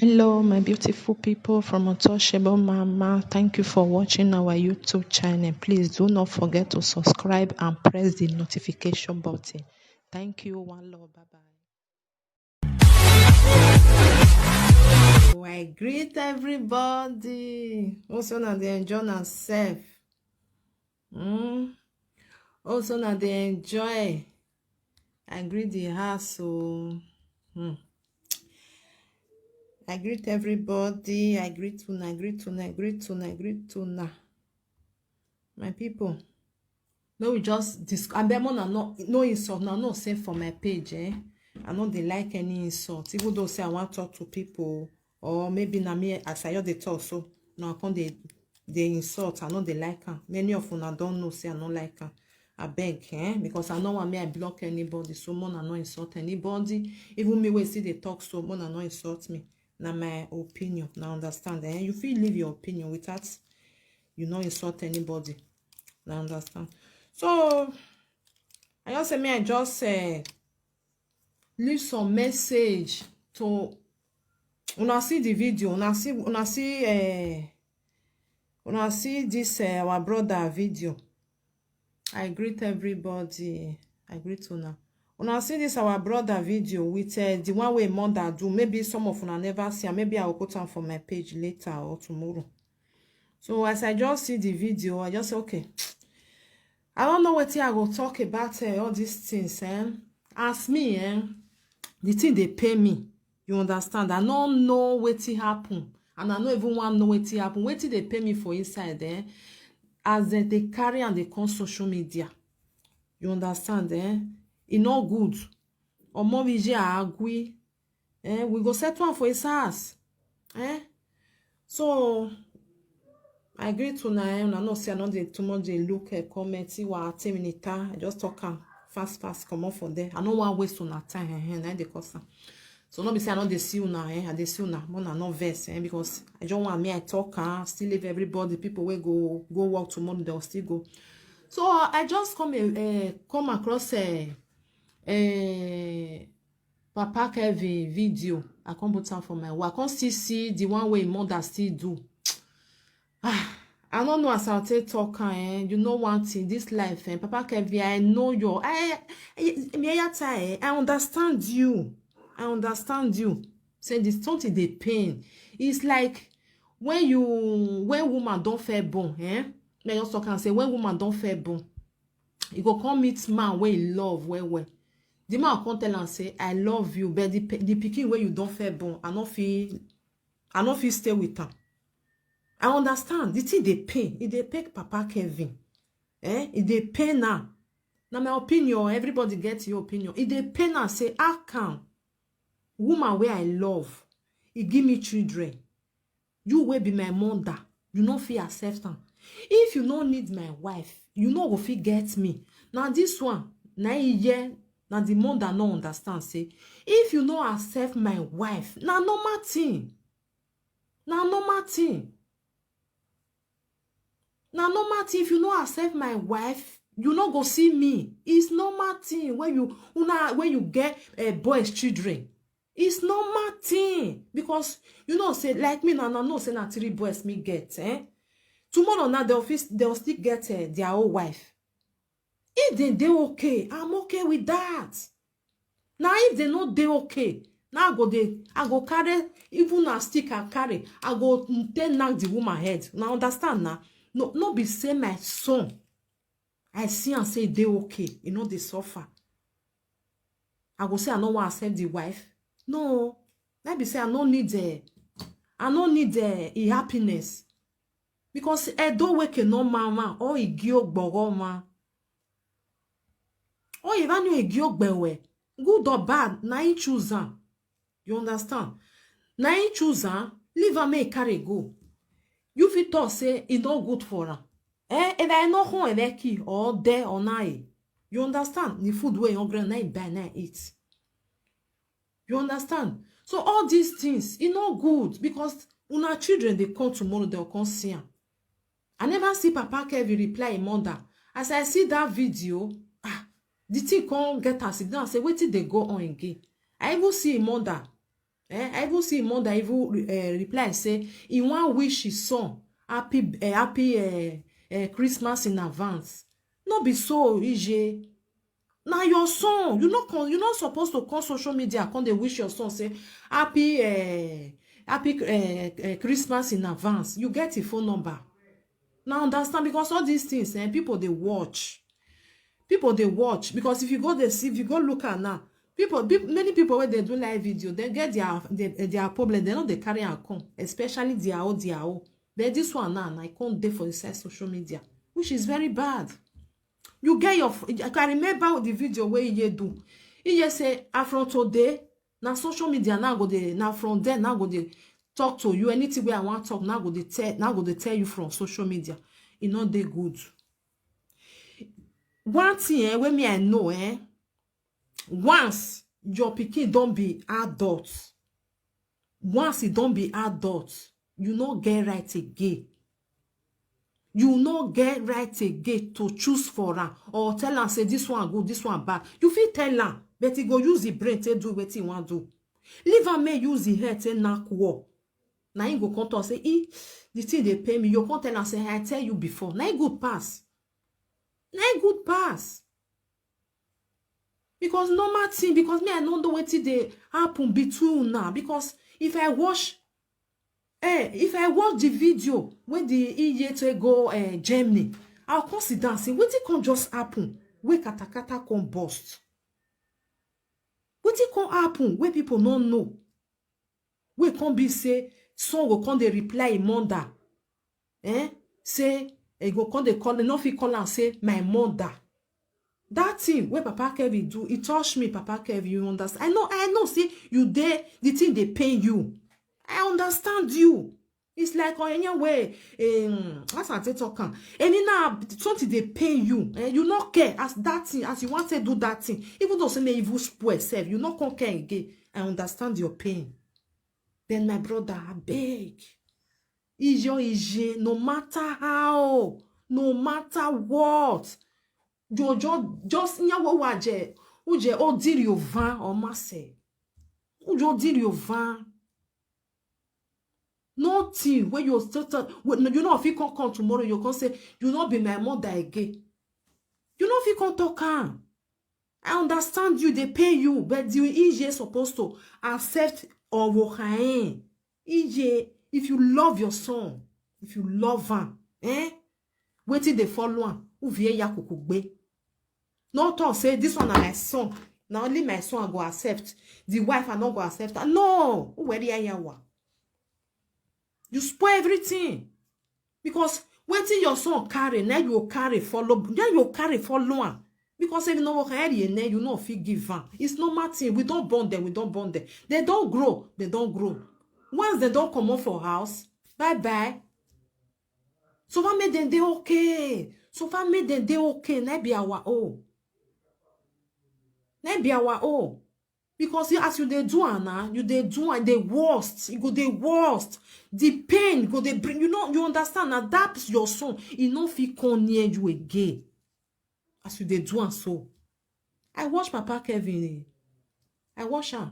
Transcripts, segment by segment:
Hello, my beautiful people from Untouchable Mama. Thank you for watching our YouTube channel. Please do not forget to subscribe and press the notification button. Thank you. One love. Bye bye. Oh, I greet everybody. Also, now they enjoy themselves. Also, now they enjoy. I greet the house. So, I greet everybody. I greet Una. I greet Una. I greet Una. I greet Una. My people. No, we just I bet more no insult now, no say for my page, I know they like any insult. Even though say I want to talk to people, or maybe na me as I hear the talk, so now I can't they insult. I know they like her. Many of una don't know say I don't like her. I beg, because I know when me I block anybody, so more not insult anybody. Even me we see they talk, so more not insult me. Now my opinion, now understand. You feel leave your opinion without you not insult anybody. Now understand. So I just say me I just leave some message to una see the video, una see this our brother video. I greet everybody. I greet una see this our brother video with the one way mother do. Maybe some of una never see, and maybe I will put on for my page later or tomorrow. So as I just see the video, I just say okay, I don't know what I will talk about all these things. As me, the thing they pay me. You understand? I don't know what happen, and I don't even want to know what happen. What they pay me for inside there, as they carry and they come social media. You understand? It not good. Or more we agree. We go set one for his house. So I agree to now. I know say I know they too much they look comment see what 10 minutes. I just talk fast come on for there. I don't want waste on that time. Now they cost. So no be say I know they see you now. I they see you now. More no verse because I don't want me I talk still leave everybody. People will go work tomorrow. They'll still go. So I just come across Papa Kevin video. I come put on for my work. I can't still see the one way mother still do. I don't know as I'll talk, you know one thing, this life, Papa Kevin, I know your, I understand you. I understand you. Say this something they pain. It's like when woman don't fair born, They just talk and say when woman don't fair born, you go come meet man where you love, where. The man come tell and say, I love you, but the pikin where you don't fair born, I not feel stay with her. I understand. The thing they pay. If they pay Papa Kevin. If they pay now. Now my opinion, everybody gets your opinion. If they pay now, say, I can. Woman where I love. He give me children. You will be my mother. You not feel acceptance. If you don't need my wife, you know go fit get me. Now this one, now the mother no understand. Say, if you no accept my wife, now normal thing. Now normal thing. Now normal thing, if you no accept my wife, you no go see me. It's normal thing when you get boys children. It's normal thing because you know say like me now no say na 3 boys me get. Tomorrow now they'll still get their own wife. If they okay, I'm okay with that. Now if they not they okay, now I go carry even a stick I carry. I go then knock the woman head. Now understand now. No be say my son. I see and say they okay. You know they suffer. I go say I no want to accept the wife. No. Let me say I don't need happiness. Because I don't wake no mama or I gyo boroma. Or even you gyo bewe. Good or bad, na he choose am. You understand? Na he choose am, leave am make carry go. You fit talk say it not good for her. And I know who and key or there or night. You understand? The food where you're going to buy now eat. You understand? So all these things, it not good because when our children they come tomorrow, they'll come see them. I never see Papa Kevin reply a mother. As I see that video, the thing can't get us down. Say, wait till they go on again. I even see a mother. I even see mother even reply say he want wish his son happy Christmas in advance. No be so, EJ. Now your son, you're not supposed to call social media come they wish your son say happy Christmas in advance. You get a phone number. Now understand, because all these things people they watch. People they watch, because if you go look at now, many people when they do live video, they get their problem. They know they carry and come, especially their own. Then this one now, I can't dey for inside social media, which is very bad. You get your, I can remember the video where you do. He just say, from today, now social media now go they, now from there now go they talk to you. Anything where I want to talk, now go they tell you from social media. It not they good. One thing when me I know, once your pikin don't be adult, once it don't be adult, you not get right again. You not get right again to choose for her or tell her say this one good, this one bad. You feel tell her, but he go use the brain to do what he want to do. Leave her may use the head to knock war. Now he go come to say, the thing they pay me. You can't tell her say I tell you before. Now he good pass. Now he good pass. Because normal thing, because me I don't know what they happen between now. Because if I watch the video when the EJ go Germany, I'll consider dancing. What it can just happen? Where katakata can burst? What it can happen? Where people don't know? Where can be say son go come they reply mother? Say go come they call, no fit call and say my mother. That thing where Papa Kevin do, it touch me, Papa Kevin, you understand? I know, see, you there, the thing they pay you. I understand you. It's like on any way, as I talk, and now something they pay you, you not care as that thing, as you want to do that thing. Even though say evil spoil self, you not care again. I understand your pain. Then my brother, I beg. No matter how, no matter what. Just nyawo waje uje o diri o van o mase uje o diri o van nothing when you start you know if you can come tomorrow you can say you not be my mother again, you know if you can talk am. I understand you, they pay you, but you EJ supposed to accept or wokain EJ. If you love your son, if you love am, wait till they follow am uvie ya kukugbe. Not all say this one is my son. Now only my son go accept. The wife are not go accept. No, where the ayawa. You spoil everything. Because when your son carry, now you carry follow. Then you carry follow. Because if you know what you know if you give them. It's no matter. We don't bond them. We don't bond them. They don't grow. They don't grow. Once they don't come out for house, bye bye. So far made them they okay. So far made them they okay. Now be our own. Now be our own. Because as you they do now, you they do the worst. You go the worst. The pain go they bring. You know, you understand now that's your son. He no fit come near you again. As you they do and so. I watch Papa Kevin. I watch her.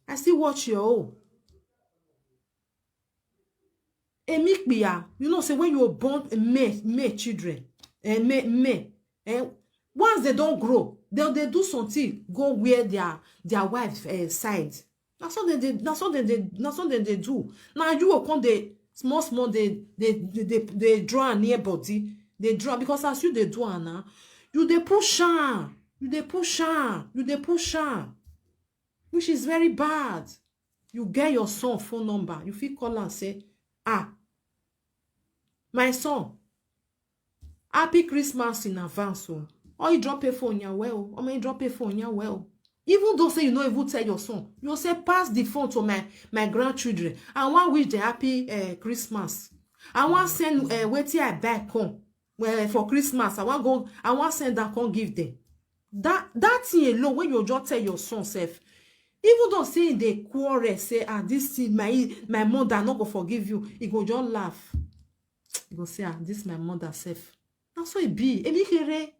I still watch your own. You know, say when you are born May children, once they don't grow, they do something, go where their wife side. That's what they do. Now you will come the small they draw near body, they draw because as you they do now, you they push on, which is very bad. You get your son phone number, you feel call and say, my son, happy Christmas in advance. Or you drop a phone ya well, or may drop a phone ya well. Even though say you know even tell your son, you say pass the phone to my grandchildren. I want wish the happy Christmas. I want send wait till I back home for Christmas. I want send that come give them. That thing alone when you just tell your son self. Even though say they quarrel, say this thing my mother not go forgive you, he go just laugh. He go say this my mother self. That's what it be.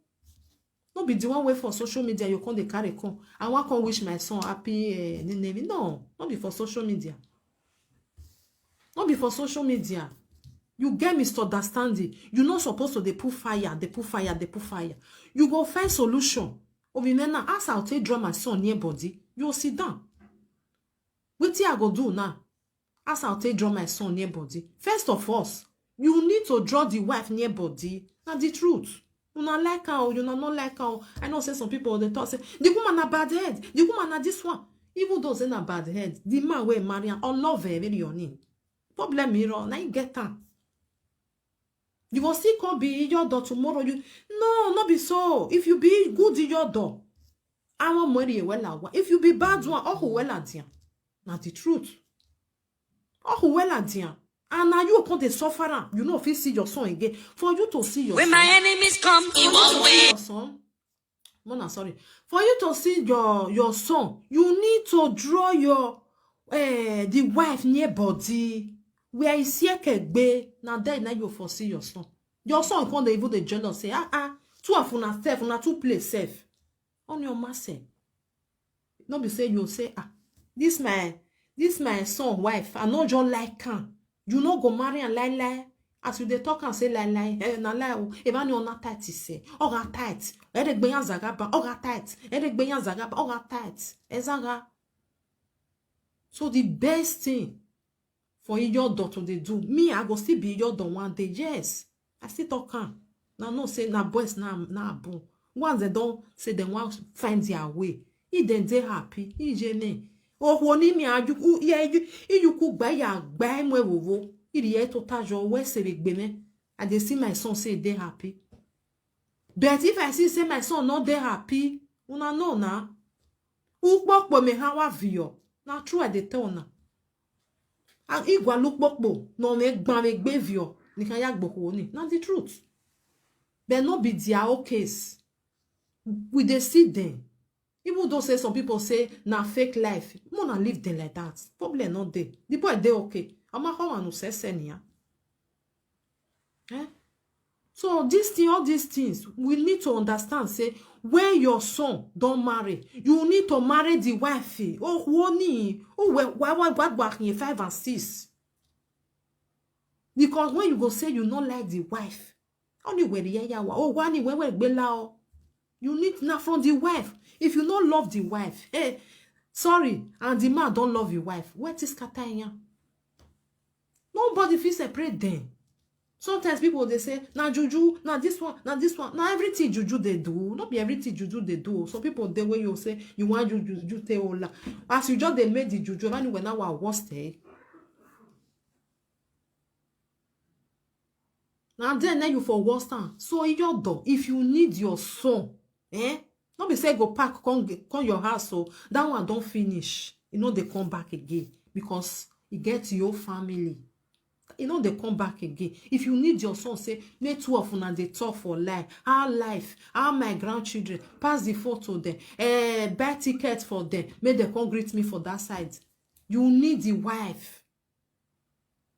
No be the one way for social media you come dey carry come. I wan come wish my son happy name. No, not be for social media. Not be for social media. You get misunderstanding. You not supposed to dey put fire, they put fire, they put fire. You go find solution. Now, as I'll take draw my son near body, you sit down. Wetin I go do now? As I'll take draw my son near body. First of all, you need to draw the wife near body. Now the truth. You not like her, you not like her. I know say some people they talk say the woman a bad head, the woman a this one. Even though say na bad head, the man wey marry her or love her very your name. Problem mirror, now you get her. You will still come be in your door tomorrow. You no, not be so. If you be good in your door, I want marry well. If you be bad one, oh well at you. Not the truth. Oh well at you. And now you come the sufferer. You know if you see your son again. For you to see your when son. My enemies come, he won't win. Son. Mona, sorry. For you to see your son, you need to draw your the wife near body. Where is here kegbe? Now there now you foresee your son. Your son can't even the jealous say, two of una self, una two play safe. On your master. Not be say you say, this my son wife, I know just like can. You know go marry and lie. As you dey talk and say lie, na lie. Even you not tight say, oga tight. Edek beyan zagaba, oga tight. Edek beyan zagaba, oga tight. Ezaga. So the best thing for your daughter they do, me I go still be your daughter one day. Yes, I still talk am. Now no say na boys na bon. Once they don't say they want find their way. If they happy, ijene. Oh, ni mi aju you could buy ya buy mwe wowo. Iri to tajo we se gbeme. I dey see my son say they happy. But if I see say my son not they happy, una know na. Ukpokpo me hawa vio. Na true I dey tell na. And igwa look pokpo no me gban me gbe vio. Ni kan yak boko ni. Na the truth. But no be their own case. We dey see them. Even though say some people say na fake life, wanna live them like that. Problem not there. The boy they okay. Ama how anu say senia. So this thing, all these things, we need to understand. Say when your son don't marry, you need to marry the wife. Oh, woni. Oh, what 5 and 6. Because when you go say you not like the wife, only where the yaya oh, wani when you need now from the wife. If you don't love the wife, hey, sorry, and the man don't love your wife, what is katanya? Nobody feel separate them. Sometimes people they say, na juju, na this one, na everything juju they do. Not be everything juju they do. Some people they way you say you want juju te ola. As you just they made the juju, and when now our worst Now then you for worst time. So in your door, if you need your son, not be say go pack, come your house, so that one don't finish. You know they come back again because it gets your family. You know they come back again. If you need your son, say make 2 of una they talk for life, how my grandchildren pass the photo them, buy tickets for them, make them come greet me for that side. You need the wife.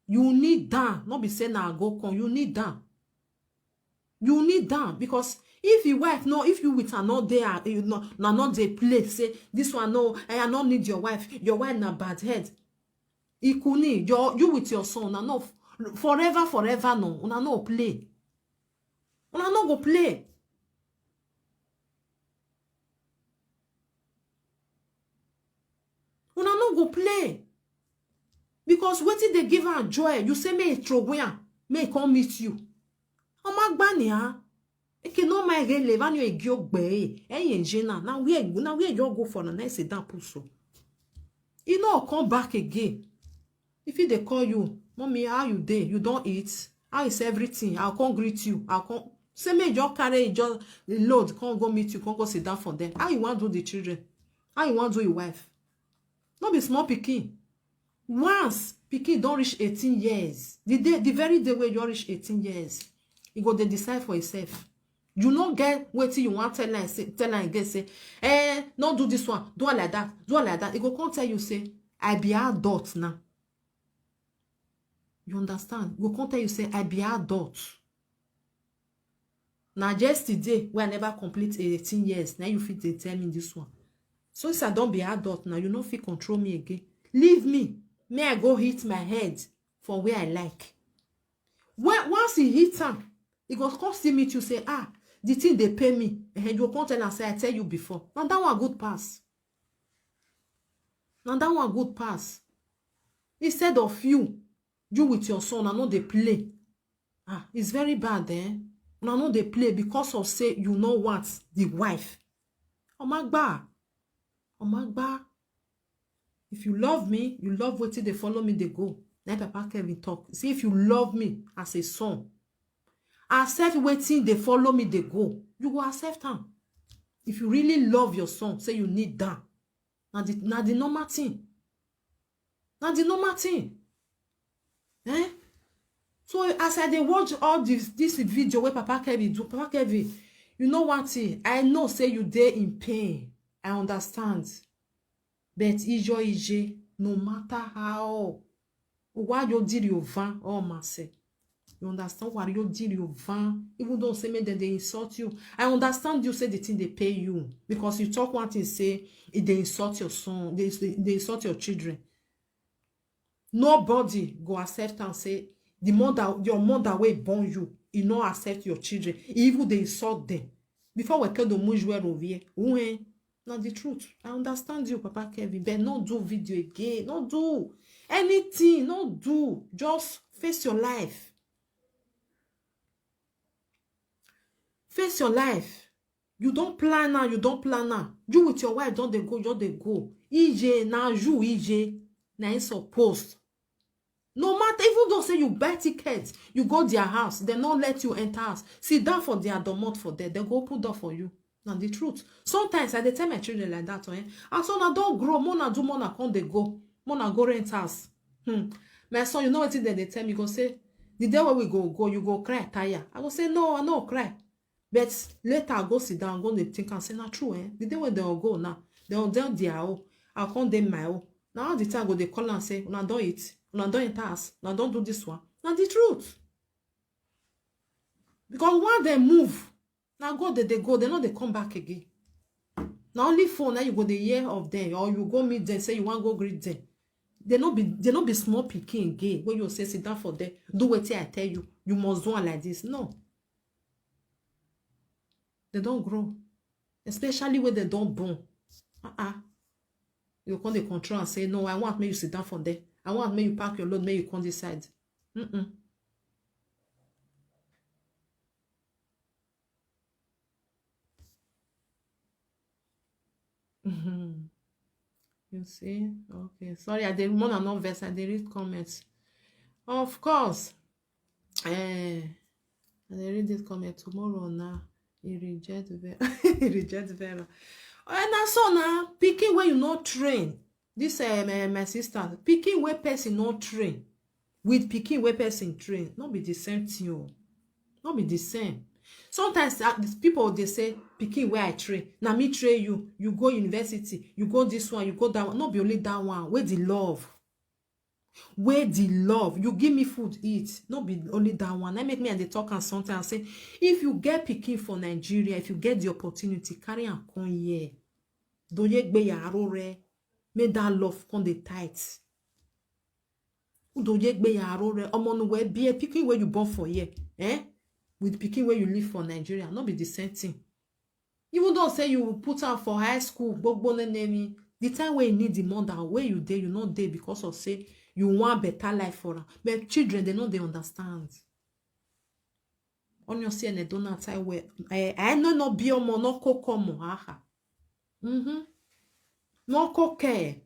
You need that. Not be saying now go come. You need that. You need that because if your wife no, if you with her not there, you not the place. Say this one no, I not need your wife. Your wife na bad head. Ikuni, you with your son, na no forever no, una no play. Una no go play. Una no go play. Because wetin they give her joy, you say may throw where, may come meet you. Omagbani ha. Eke no my rele vanyo e giogbe enjena na we you go for the next down puso. You know come back again. If they call you, mommy, how you dey? You don't eat. How is everything? I'll come greet you. I'll come. Say me just carry just load. Come go meet you. Come go sit down for them. How you want to do the children? How you want to do your wife? Not be small pikin. Once pikin don't reach 18 years, the very day where you reach 18 years, you go to decide for yourself. You not get what you want tell her again say, not do this one, do it like that, do it like that. It go come tell you say, I be adult now. You understand? Go come tell you say, I be adult. Now yesterday when I never complete 18 years, now you fit dey tell me this one. So since I don't be adult now, you no fit control me again. Leave me. May I go hit my head for where I like. Once he hit am, he go come see me to say, ah, the thing they pay me. And you go come tell and say, I tell you before. Now that one good pass. Now that one good pass. Instead of you with your son, I know they play. Ah, it's very bad, eh? I know they play because of say you know what the wife. Oh my God. Oh my God. If you love me, you love wetin they follow me, they go. Now Papa Kevin talk. See, if you love me as a son, accept wetin they follow me, they go. You go accept them. If you really love your son, say you need that. Now the normal thing. Now the normal thing. Eh? So as I dey watch all this video where Papa Kevin do, Papa Kevin, you know one thing? I know say you dey in pain. I understand. But ije, no matter how, why you did your van, oh my say. You understand why you did your van, even though say me then they insult you. I understand you say the thing they pay you because you talk one thing say if they insult your son, they insult your children. Nobody go accept and say the mother, your mother will born you, you no accept your children, even they insult them. Before we kill the mujwe over, not the truth. I understand you, Papa Kevin, but not do video again, not do anything, not do. Just face your life. Face your life. You don't plan now, you don't plan now. You with your wife, don't they go, don't they go. EJ, now you, EJ, now it's supposed. No matter, even though say you buy tickets, you go their house, they not let you enter house. Sit down for their domot for there, they go open door for you. Now the truth. Sometimes I dey tell my children like that, eh? And so now don't grow, mona do mona come they go. Mona go rent house. My son, you know what they tell me, go say, the day where we go, you go cry, tire. I go say, no, I no cry. But later I go sit down, go they think and say, not true, eh? The day when they will go now, they will down their own. I'll come them my own. Now all the time go they call and say, una don't eat, una don't enter house, una don't do this one. Now the truth. Because while they move, now go they go, they know they come back again. Now only phone, now you go the hear of them, or you go meet them, say you want to go greet them. They not be small picking again. When you say sit down for them, do what I tell you, you must do it like this. No. They don't grow. Especially when they don't born. You come the control and say, no, I want me you sit down for them. I want me you pack your load, me you come decide. You see? Okay. Sorry, I did more than no verse. I did read comments. Of course. I did read this comment tomorrow now. He reject Vera. He reject Vera. And now so now, picking where you not train. This my sister, picking where person not train. With picking where person train. Not be the same thing. Not be the same. Sometimes people they say picking where I train. Now me train you. You go university. You go this one. You go that one. Not be only that one. Where the love? Where the love? You give me food, eat. Not be only that one. I make me and they talk and something and say, if you get picking for Nigeria, if you get the opportunity, carry and come here. Don't you be your make that love come the tight. Don't you be your omo where be a picking where you born for here, eh? With picking where you live for Nigeria, not be the same thing. Even though say you put out for high school, the time where you need the mother, where you there, you not there because of say you want better life for her. But children, they know they understand. On your say they don't know time where I know not be omo no kokomo aha. No coke.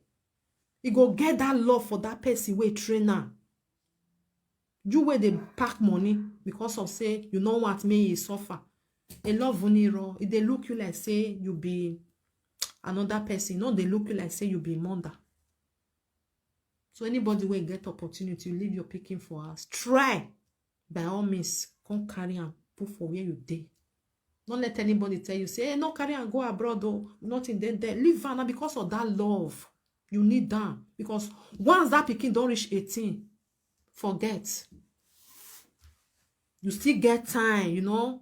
You go get that love for that person where trainer. You where they pack money because of say you know what me suffer. A love uniro. If they look you like say you be another person, no, they look you like say you be mother. So anybody will get opportunity, you leave your picking for us. Try by all means, come carry and put for where you dey. Don't let anybody tell you, say, hey, no carry and go abroad, though. Nothing there. Leave Vanna because of that love. You need that. Because once that picking don't reach 18, forget. You still get time, you know.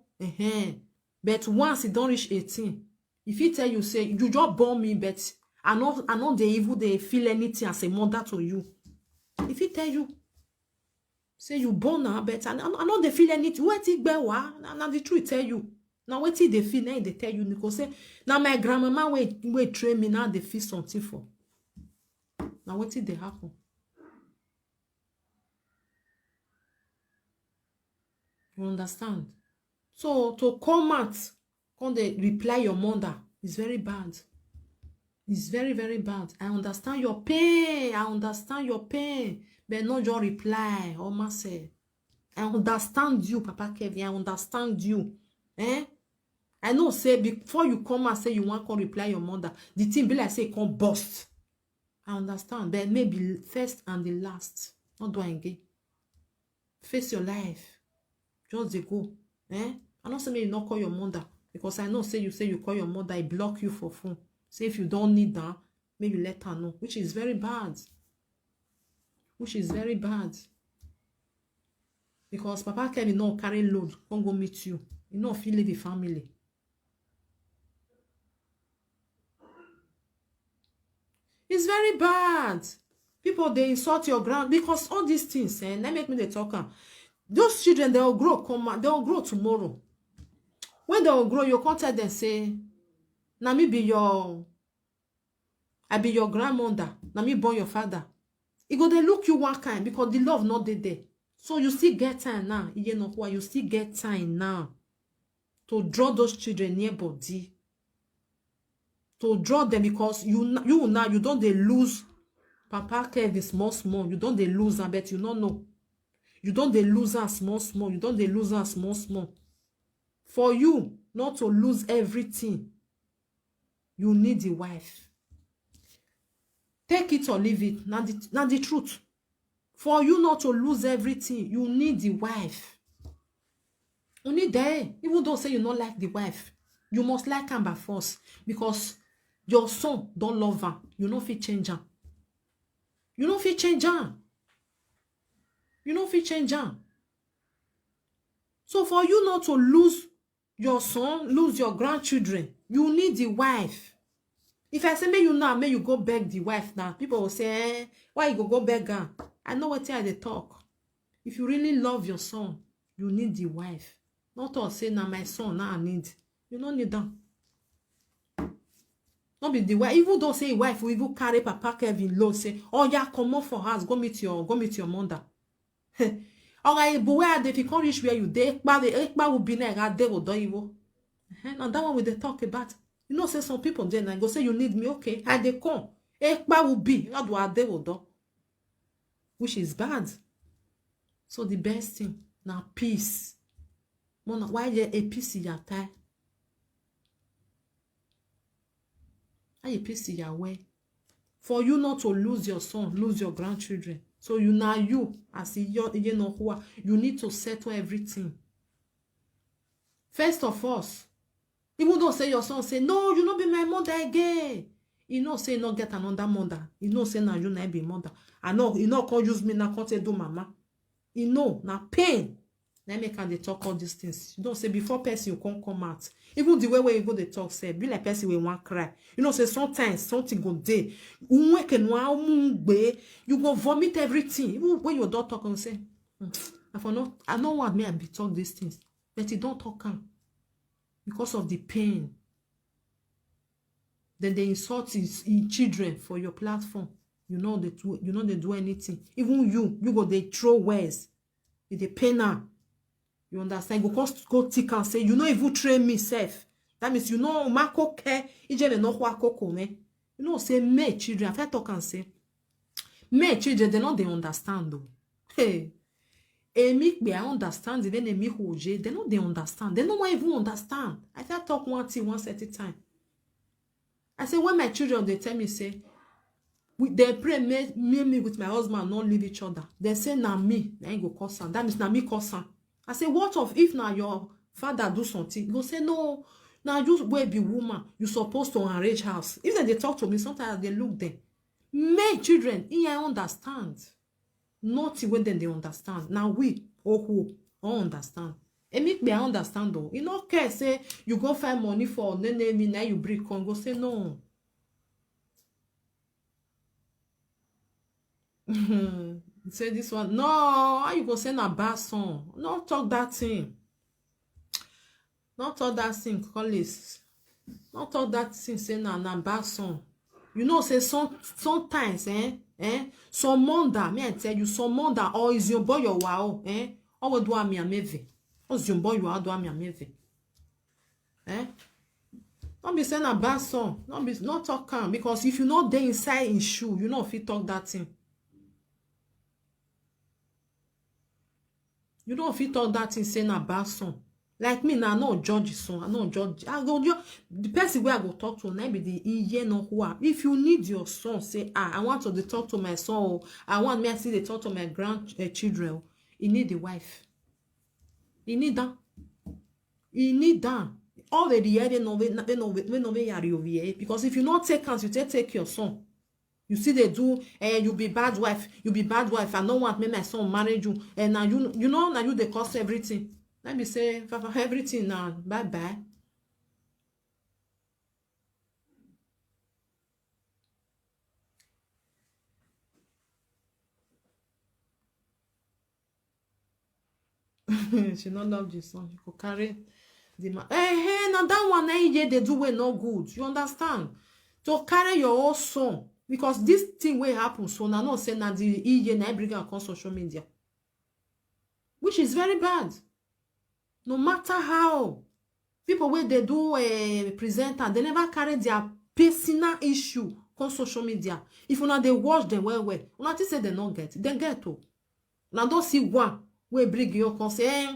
But once he don't reach 18, if he tell you, say, you just born me, but I know they even they feel anything as a mother to you. If he tell you, say you born now, but I know they feel anything. What it be wa? Now the truth tell you. Now what they feel, now they tell you. Because say, now my grandmama we train me, now they feel something for. Now what did they happen? You understand? So to come out, when they reply your mother, is very bad. It's very, very bad. I understand your pain. I understand your pain. But not your reply. Oma say, I understand you, Papa Kevin. I understand you. I know, say, before you come and say you want to reply your mother, the thing be like, say, come bust. I understand. But maybe first and the last. Not do again. Face your life. Just they go. I don't say maybe not call your mother. Because I know, say you call your mother, I block you for phone. Say if you don't need that, maybe let her know. Which is very bad. Which is very bad. Because Papa Kevin no carry load. Can't go meet you. You know, feel the family. It's very bad. People, they insult your ground. Because all these things, they make me the talker. Those children, they will grow. They will grow tomorrow. When they will grow, you can't tell them, say, na me be your, I be your grandmother. Na me born your father. It go, they look you one kind because the love not there. So you still get time now. You still get time now to draw those children near body. To draw them because you now, you don't they lose. Papa Kev is small. You don't they lose, I bet you don't know. You don't they lose her small. You don't they lose her small. For you not to lose everything, you need the wife. Take it or leave it. Now the truth. For you not to lose everything, you need the wife. You need that. Even though say you not like the wife, you must like her by force. Because your son don't love her. You don't feel change her. You don't feel change her. You don't feel change her. So for you not to lose your son, lose your grandchildren, you need the wife. If I say, may you now, may you go beg the wife now. People will say, why you go beg her? I know what they talk. If you really love your son, you need the wife. Not all say, now my son, now I need. You don't need them. Not be the wife. Even though say wife will even carry Papa Kevin low, say, oh yeah, come on for us, go meet your mother. Alright, but where if you can't reach where you there, Ekpa will be there, they will do you. And that one with the talk about. You know, say some people then I go say you need me, okay? And they come. Ekpa will be, how do I they will do? Which is bad. So the best thing now peace. Mona, why there a peace in your time? A peace in your way. For you not to lose your son, lose your grandchildren. So you now as you know who you need to settle everything. First of all, even though say your son say, no, you not be my mother again. You know say not get another mother. You know say now you not be mother. I know you know can't use me now can't do mama. You know now pain. Let me can they talk all these things. You don't say before person you can't come out. Even the way where you go they talk say be like person we want cry. You know say sometimes something go there. You go vomit everything. Even when your daughter talk and say, I don't want me to be talk these things, but you don't talk am because of the pain. Then they insult in children for your platform. You know they do anything. Even you go they throw words. They pain her. You understand? Go tick and say, you know, if you train me safe. That means, you know, ma coke, ije no kwa koko me. You know, say, me children, if I talk and say, me children, they understand though. Hey, I understand, then they understand. They don't even understand. I can't talk one thing once at a time. I say, when my children, they tell me, say, they pray, me with my husband, not leave each other. They say, na me, I ain't go cause her. That means, na me cause her. I say, what of if now your father do something? Go say, no, now you will be woman. You supposed to arrange house. If they talk to me, sometimes they look there. Men, children, I understand. Not when they understand. Now we, who understand. make me understand though. You know, care say you go find money for nene now you bring con go say no. Say this one. No, how you go say na bad song? Not talk that thing. Not talk that thing, Collis. Not talk that thing say na bad song. You know, say sometimes, some mother, me I tell you, some mother, or is your boy your wow, or what do I mean ameve? Or is your boy you do I mean ameve? Don't be saying a bad song. Not talk calm, because if you not there inside in shoe, you know if you talk that thing. You know if you talk that thing saying a bad song. Like me now, I no judge son. I no judge. I go the person where I go talk to now be the iye no who. If you need your son, say I want to talk to my son. Or I want me to see the talk to my grandchildren. You need the wife. You need that. You need that. Already here they know because if you not take hands, you take your son. You see they do, you be bad wife. You be bad wife. I don't want me my son marry you. And now you know now you they cost everything. Let me say for everything now. Bye bye. She not love the son. She could carry the man. Hey, now that one they do way no good. You understand? To carry your own son. Because this thing will happen. So now not say that the EJ na bring on social media. Which is very bad. No matter how people where they do a presenter, they never carry their personal issue on social media. If you know they watch them well, you not say they not get, they get to. Now don't see one where bring you can say,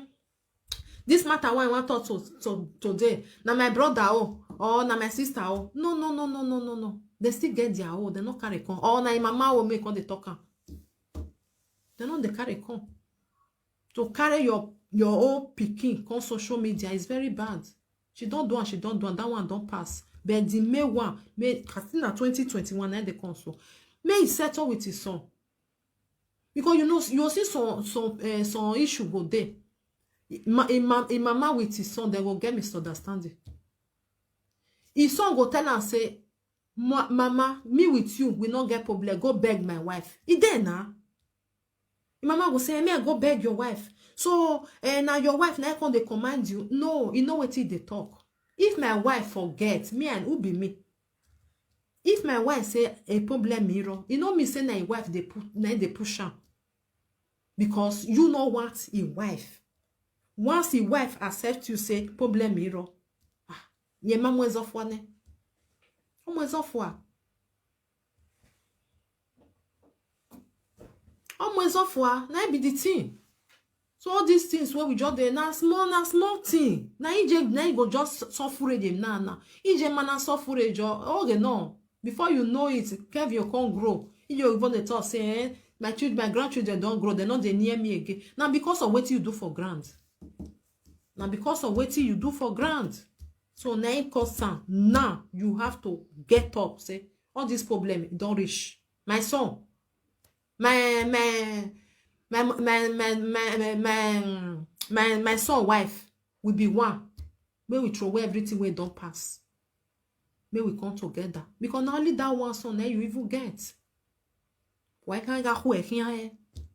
this matter why I want to talk to today. Now my brother or now my sister no. They still get their own. They not carry con. Or now mama will make on the talker. They not the carry con. To carry your own picking on social media is very bad. She don't do and she don't do and that one don't pass. But the May one, May Castina 2021 and the console. May he settle with his son. Because you know you see some issue go there. Mama with his son, they will get misunderstanding. His son go tell and say, Mama, me with you, we not get problem. Go beg my wife. He there now. Mama will say, me go beg your wife. So, now your wife now come they command you. No, you know what they talk. If my wife forget, me and who be me? If my wife say a problem mirror, you know me say na wife they push her. Because you know what a wife. Once a wife accepts you say problem mirror. Ye ma mwez of one. Mwez of one. Mwez of one. Na be the thing. So all these things where we just dey na small thing. Na you go just suffer them na. Ije mana suffer jo. Okay no. Before you know it, Kev you can't grow. You even the talk say, my grandchildren don't grow. They're not they near me again. Now because of what you do for grant. Now because of what you do for grant. So now you have to get up. Say all this problem don't reach my son. My son wife will be one. May we throw away everything we don't pass. May we come together. Because not only that one son you even get. Why can't you go here?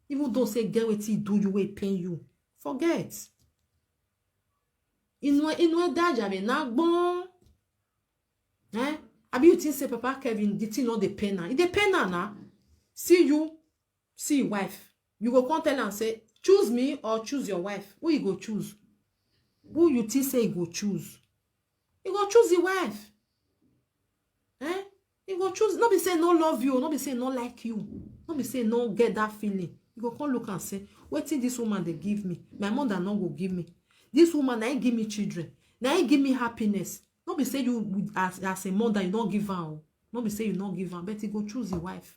Even though say get what you do, you will pain you. Forget. Inwe daja be na bon. Abi you think say Papa Kevin the thing not the pain na. It the pain na. See you, see wife. You go come tell and say, choose me or choose your wife. Who you go choose? Who you think say you go choose? You go choose the wife. You go choose. Not be say no love you. Not be say no like you. Not be say no get that feeling. You go come look and say, what did this woman they give me? My mother not go give me. This woman I give me children. Now I give me happiness. Not be say you as a mother you don't give her. Not be say you don't give her. But you go choose the wife.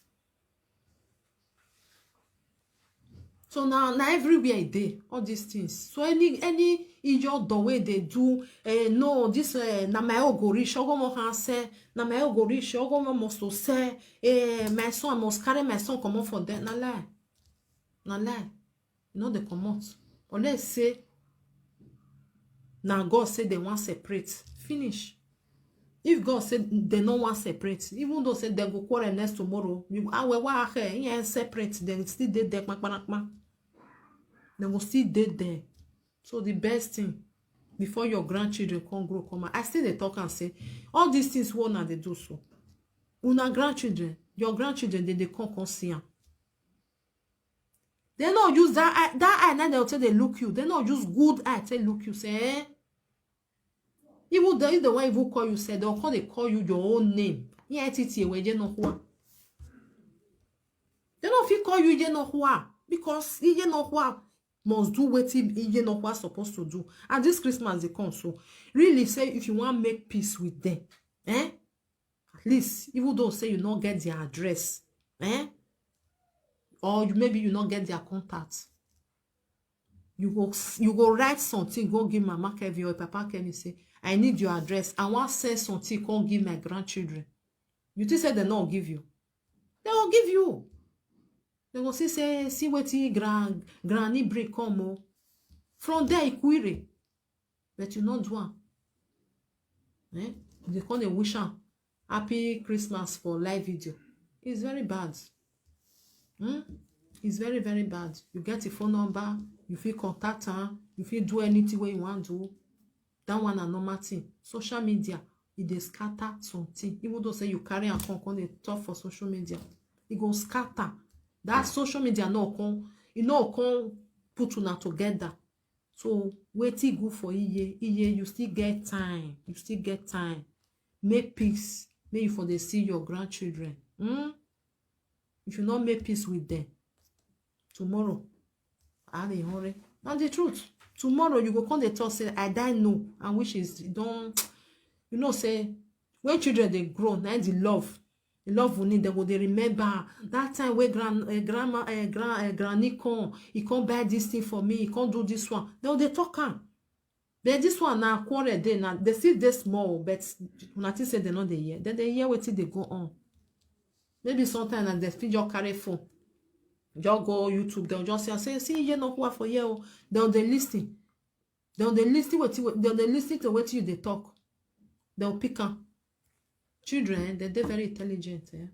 So now everywhere they all these things. So any idiot the way they do, no this na my go rich. Ogo mo can say na my go rich. Ogo mo must to say my son must carry my son come on for that. Na lie. You know they come out. Or let's say Now God said they want separate. Finish. If God said they don't want separate, even though said they go quarrel next tomorrow, you separate, then still dead there. They will still dead there. So the best thing before your grandchildren come grow, come out. I still they talk and say all these things one and they do so. Una grandchildren, your grandchildren, they come see them. They not use that eye now they'll tell they look you. They not use good eye tell look you say eh? Even the one who call you say they'll call you your own name. Yeah, it's where you know who. They don't feel call you know who because you know who must do what you know what supposed to do. And this Christmas they come so really say if you want to make peace with them, eh? At least even though say you not get their address, eh? Or maybe you not get their contact. You go write something, go give Mama Kevin or Papa Kevin say, I need your address. I want to send something, come give my grandchildren. You think say they not give you? They will give you. They will see what granny break come o. From there, query. But you not do one. Eh? They call the wish happy Christmas for live video. It's very bad. It's very, very bad. You get a phone number, you feel contact her, you feel do anything where you want to do. That one a normal thing. Social media, it dey scatter something. Even though say you carry a con they talk for social media, it go scatter. That social media no come, it no come put una together. So waiting good for iye, you still get time. You still get time. Make peace. Maybe for they see your grandchildren. If you not make peace with them, tomorrow, are they hurry? And the truth, tomorrow you go come they talk say I die no, and which is don't, you know say when children they grow, now the love we need. They go they remember that time where granny come, he come buy this thing for me, he come do this one. They talk am. But this one now quarrel day now they still they small, but nothing say they know they hear. Then they hear what they go on. Maybe sometimes they still just carry phone. Just go YouTube, they'll just say, see, you know what for you. They'll listen. They'll listen to what you they talk. They'll pick up. Children, they're very intelligent. Eh?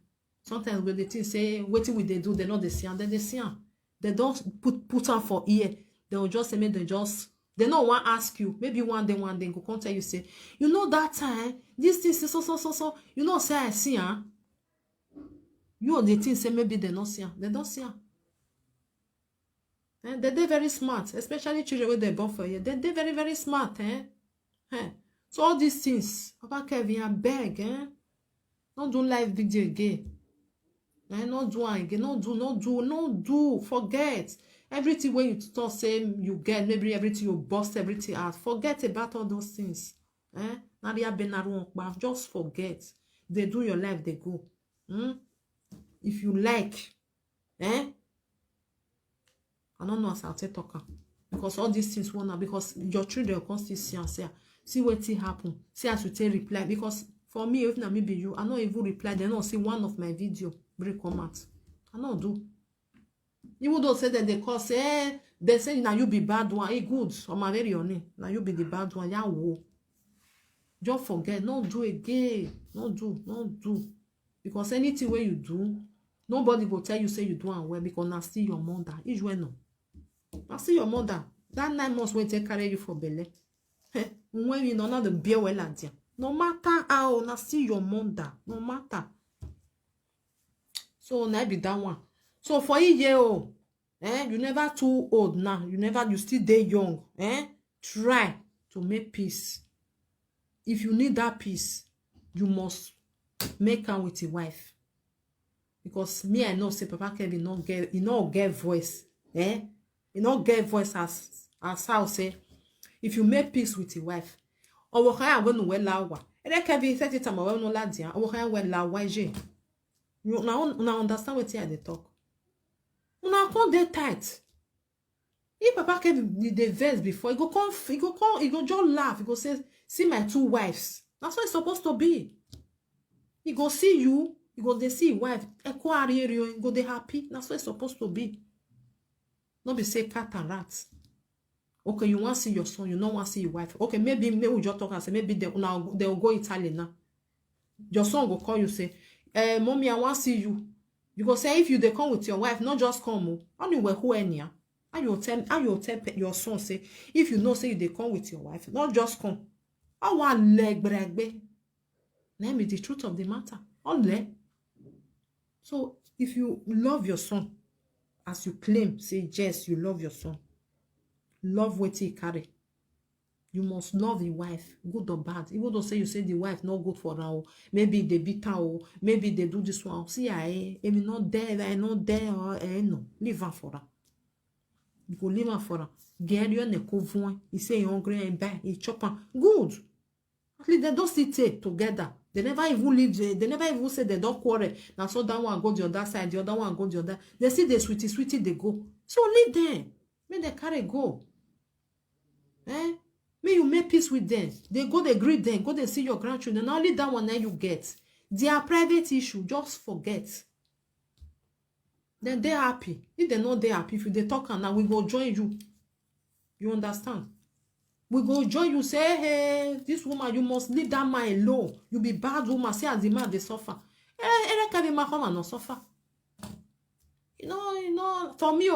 Sometimes when they think, say, what will they do? They know they see and then they see them. They don't put on for ear. They'll just say, they don't want to ask you. Maybe one day go come tell you, say, you know that time, this thing, so. You know, say, I see, huh? You or the thing say maybe they don't see her. They don't see her. And they're very smart, especially children when they're born for you. They're very, very smart. So all these things, Papa Kevin, I beg, don't do live video again. Not do again. Not do. Forget. Everything when you talk, say you get, maybe everything you bust everything out. Forget about all those things. Just forget. They do your life, they go. If you like, I don't know as I'll talk because all these things won't, because your children will still see and say, see what happen, see as you take reply. Because for me, if not maybe you, I not even reply. They not see one of my video break comment. I not do. Even though say that they call say, they say now you be bad one. Good. I'm very honest. Now you be the bad one. Yeah, whoa. Just forget. Don't do again. Don't do. Because anything where you do, nobody will tell you say you do and well because now still your mother. Is well no. Now still your mother. That 9 months when they carry you for belly. When you know not the beer well at you. No matter how, now still your mother. No matter. So now be that one. So for a year old, you never too old now. You still day young. Try to make peace. If you need that peace, you must make am with your wife. Because me, I know say Papa Kevin not get voice. He not get voice as how say if you make peace with your wife. Or can go no well lawa. And Kevin said it no ladia. Or can well lawa je. You now understand what I dey talk. Una come dey tight. If Papa Kevin the verse before, he go just laugh. He go say, see my 2 wives. That's what it's supposed to be. He go see you, he go they see your wife, he go they happy. That's what it's supposed to be. Not be say cat and rat. Okay, you want to see your son, you don't want to see your wife. Okay, maybe we just talk and say, maybe they'll go Italy now. Your son will call you, say, mommy, I want to see you. You go say, if you they come with your wife, not just come. Anyway, who any? And you tell your son, say, if you know, say they come with your wife, not just come. I want leg brag. Let me the truth of the matter. Only. So if you love your son, as you claim, say yes, you love your son. Love what he carry. You must love the wife, good or bad. Even though say you say the wife not good for her, maybe they beat her, maybe they do this one. See, I'm not there, no. Leave her for her. You go leave her for her. Get you ne couvre. He say he hungry and bad. He chop her. Good. At least they don't sit together. They never even live. They never even say they don't quarrel. Now so that one go the other side, the other one go the other. They see the sweetie they go. So leave them. Make they carry go. May you make peace with them. They go, they greet them. Go, they see your grandchildren. Only that one then you get. Their private issue, just forget. Then they're happy. If they're not there happy, if they talk and now we go join you. You understand? We go join you, say, hey, this woman, you must leave that man alone. You be bad woman. See as the man, they suffer. Can man come and not suffer. You know, for me,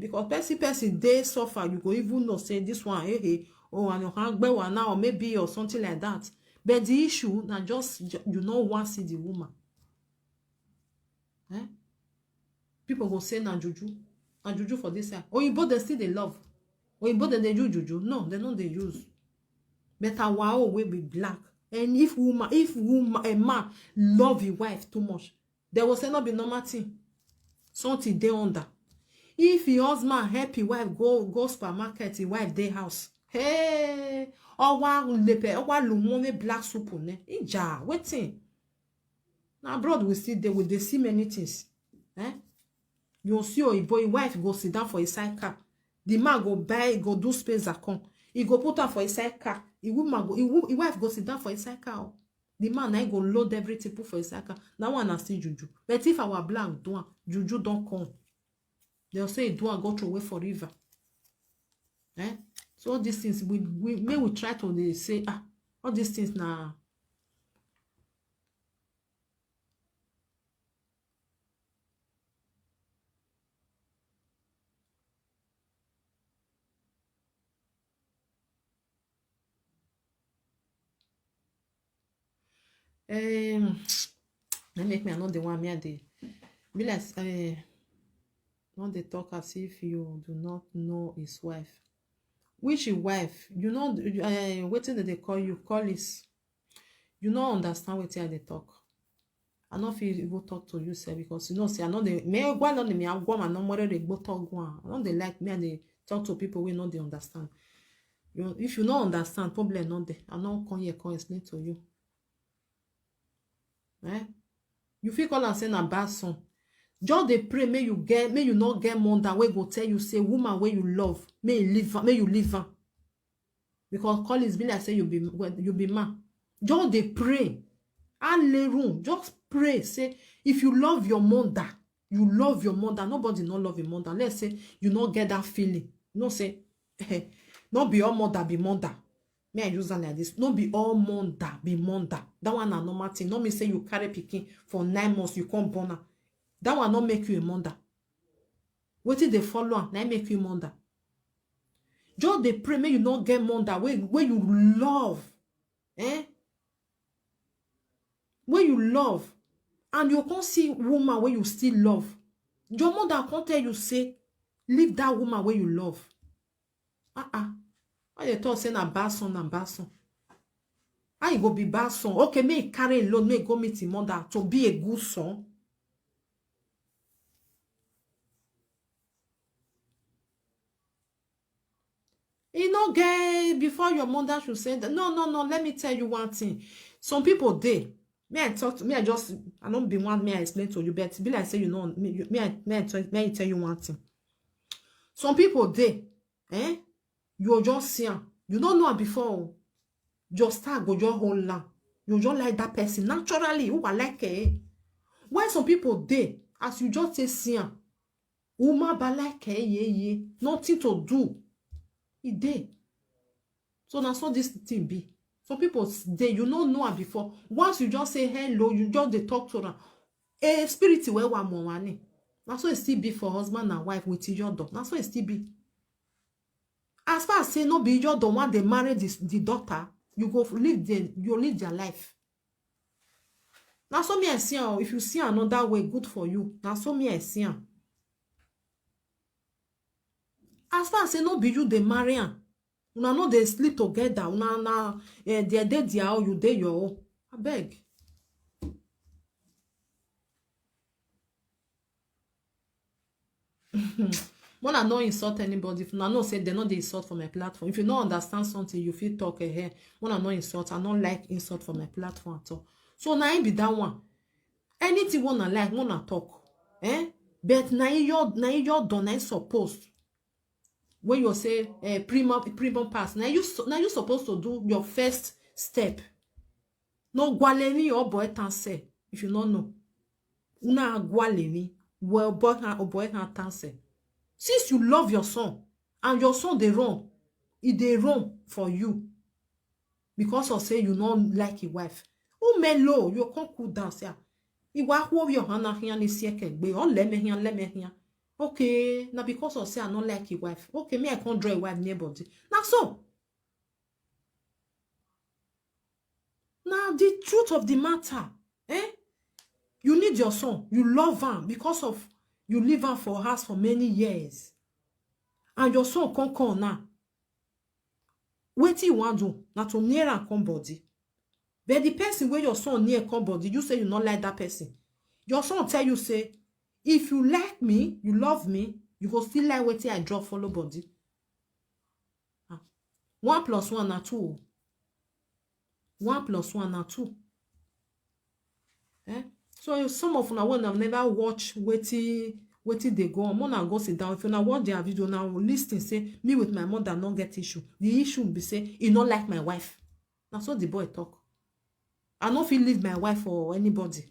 because person they suffer, you go even know, say this one, oh, and you can't go one now, or maybe, or something like that. But the issue, now just, you know, want to see the woman. People go say, na juju for this side. Oh, you both they still they love. Oh, you both they do juju. No, they don't they use. But a wow will be black. And if a man love his wife too much, there will say not be normal thing. Something they under. If your husband help his wife go supermarket, his wife day house. Hey, or one lepe, or one lumone black soup ne. Ija, waiting. Now abroad we see they see many things. You see your boy wife go sit down for a side car. The man go buy, go do space account. He go put her for a side car. His wife go sit down for a side car. The man now go load everything put for a side car. Now one I see juju. But if our blank do juju don't come. They'll say do go through away forever. So all these things we try to say all these things now. That make me not the one me the be like not they talk as if you do not know his wife. Which wife? You know waiting that they call you colleagues. You don't understand what they talk. I don't feel you go talk to you, sir, because you know say I know they me go on me I go and no more they go talk go. I don't they like me and they talk to people we know they understand. If you don't understand, problem not there. I don't come here come explain to you. You feel call and say na bad son. Just they pray, may you not get more than we go tell you, say, woman where you love, may you live her. Because call is be like say you be man. Just they pray. And lay room. Just pray. Say, if you love your mother, you love your mother. Nobody not love your mother. Let's say you not get that feeling. No say, not be all mother be mother. May I use that like this? Not be all mother be mother. That one a normal thing. Not me say you carry pikin for 9 months, you can't born her. That will not make you a mother. What if they follow her? Now make you a mother. Just they pray, may you not get mother where you love. Where you love. And you can't see woman where you still love. Your mother can't tell you, say, leave that woman where you love. Why you talk saying a bad son and bad son? How you go be bad son? Okay, may carry alone, may go meet his mother to be a good son. You know, girl, before your mother should say that. No, let me tell you one thing. Some people, I don't be one, may I explain to you, but be like say, you know, may I tell you one thing. Some people, you just see her. You don't know her before. Just start go your whole land. You just like that person naturally. Who are like When some people, as you just say, see her, woman ba like nothing to do. e dey. So na so this thing be. Some people dey, you no know am before. Once you just say hello, you just dey talk to am. A spirit wey wa mo wani. Na so it still be for husband and wife with ijodo. Na so it still be. As far as say no be ijodo want they marry the daughter, you go live their life. Na so me I see am. If you see another way, good for you. Na so me I see am. As far as say no be you they marry am, una no dey sleep together, una na they dey their own, you dey your own. Abeg. When I no insult anybody, if I know say they no dey insult for my platform. If you no understand something, you feel talk ahead. When I no insult, I no like insult for my platform at all. So na be that one. Anything wanna like, wanna talk. But na your done, na supposed. When you say prima pass, now you supposed to do your first step. No gwalemi or boy can say if you don't know. Una gwalemi well boy can say. Since you love your son and your son they run, they run for you because of say you don't like your wife. Oh melo, you can't cool down say. Iwa wo your hana here ni sieke gbe on let me here. Okay, now because of say I don't like your wife. Okay, me I can't draw a wife neighbody. Now so. Now the truth of the matter, you need your son. You love him because of you live him for us for many years. And your son can't come now. What you want to do? Not to near and come body. But the person where your son near come body, you say you not like that person. Your son tell you say, if you like me, you love me, you go still like what I draw follow body. 1 + 1 na 2. 1 + 1 na 2. So some of una when I've never watched wetin they go on, mona go sit down. If you now watch their video now, listen say me with my mother not get issue. The issue be say he not like my wife. That's what the boy talk. I don't feel leave my wife for anybody.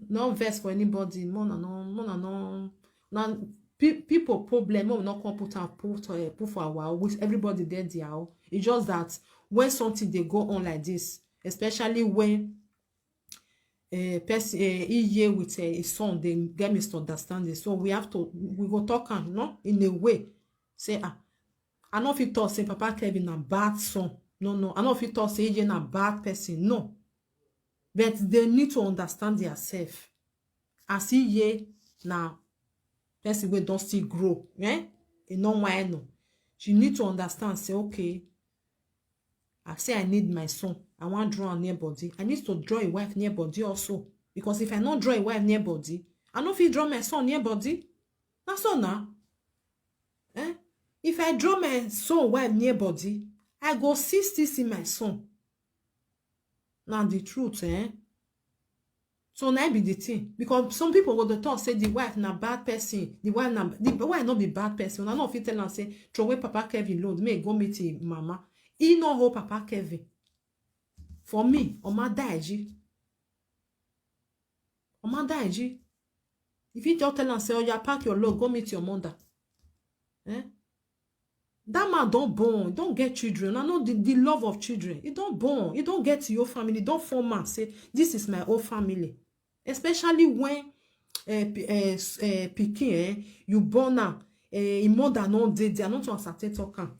No verse for anybody. No. Now people problem will not come put for a while with everybody there. It's just that when something they go on like this, especially when person year with his son, they get misunderstanding. So we go talk in a way. Say I know if you talk say Papa Kevin a bad son. No. I know if you talk say Iye a bad person. No. But they need to understand themselves. As Iye now, person wey don't still grow. You know why no. She need to understand. Say okay. I say I need my son. I want to draw a near body. I need to draw a wife near body also. Because if I not draw a wife near body, I know if you draw my son near body. That's all now. If I draw my son wife near body, I go see my son. Now the truth, So now be the thing. Because some people go to talk say the wife na bad person. The wife not be bad person. I know if you tell and say, throw away Papa Kevin load, may go meet him mama. He no hold Papa Kevin. For me, Oma daiji. If you just tell and say, oh, you pack your load, go meet your mother. That man don't born, don't get children. I know the love of children. He don't born, he don't get to your family. Don't form and say, this is my own family. Especially when pikin, you born now, mother no dey there. Not to ascertain talking.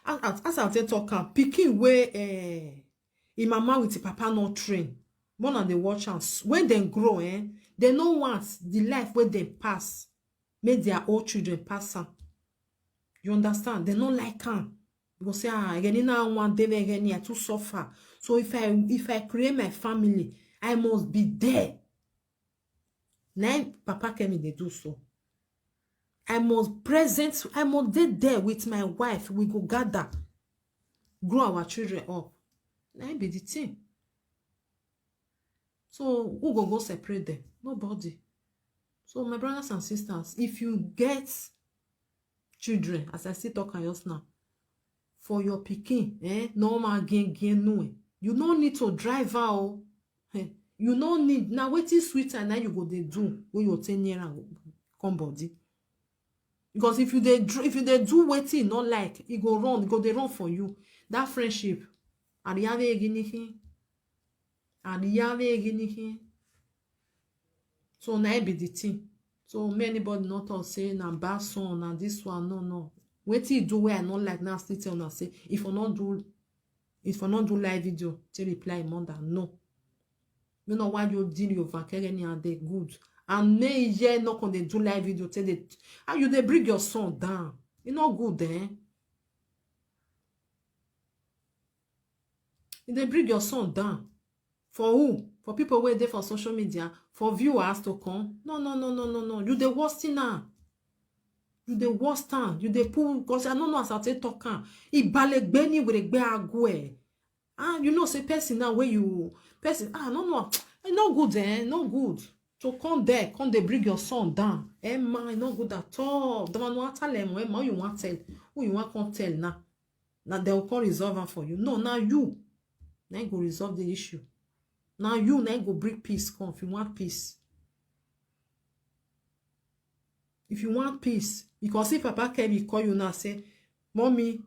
As I tell talking, pikin where mama with the papa not train. More than they watch us. When they grow, they know once the life where they pass, make their old children pass on. You understand? They don't like them. Because say, again, now one day again, I too suffer. So if I create my family, I must be there. Now, Papa Kemi, they do so. I must be there with my wife. We go gather, grow our children up. Now be the thing. So who go separate them? Nobody. So my brothers and sisters, if you get children, as I still talk just now, for your pikin, normal gain no. You don't need to drive out. You don't need now. What is sweet and now you go they do when you 10 years and come body. Because if you dey do wetin you not like, e go run, dey run for you. That friendship, ariave eginihi, ariave eginihi. So na it be the thing. So may anybody not talk say na bad son, na this one, no. Wetin you do where I not like now, still tell una say if you not do live video, to reply mother, no. You know why you deal your vacation and they good. And may ye not on they do live video, tell they how you they bring your son down. You not good, eh? They bring your son down. For who? For people where they for social media, for viewers to come. No. You the worst thing now. You the worst thing. You the poor because I don't know as I say talk. I balek beni with a gbe agwe. You know say person now where you person no. No good, eh? No good. So come there, come they bring your son down. Man, no good at all. The man want tell them, man, you want tell. Who you want come tell now? Now they will come resolve it for you. No, now you. Now you go resolve the issue. Now you go bring peace. Come if you want peace. If you want peace, because if Papa Kevin call you now say, Mommy,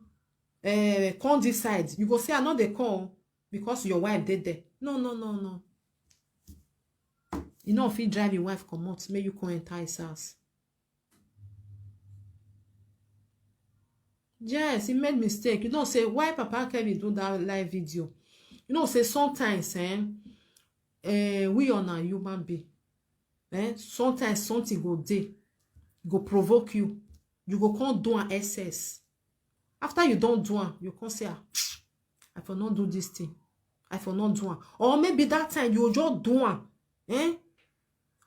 come this side. You go say I know they come because your wife did there. No. You know if you drive your wife come out, may you come enter his house. Yes, he made mistake. You know say why Papa Kevin do that live video. You know say sometimes we on a human being. Sometimes something go dey, go provoke you. You go come do an excess. After you don't do it, you can say, I for not do this thing. I for not do it. Or maybe that time you just do it.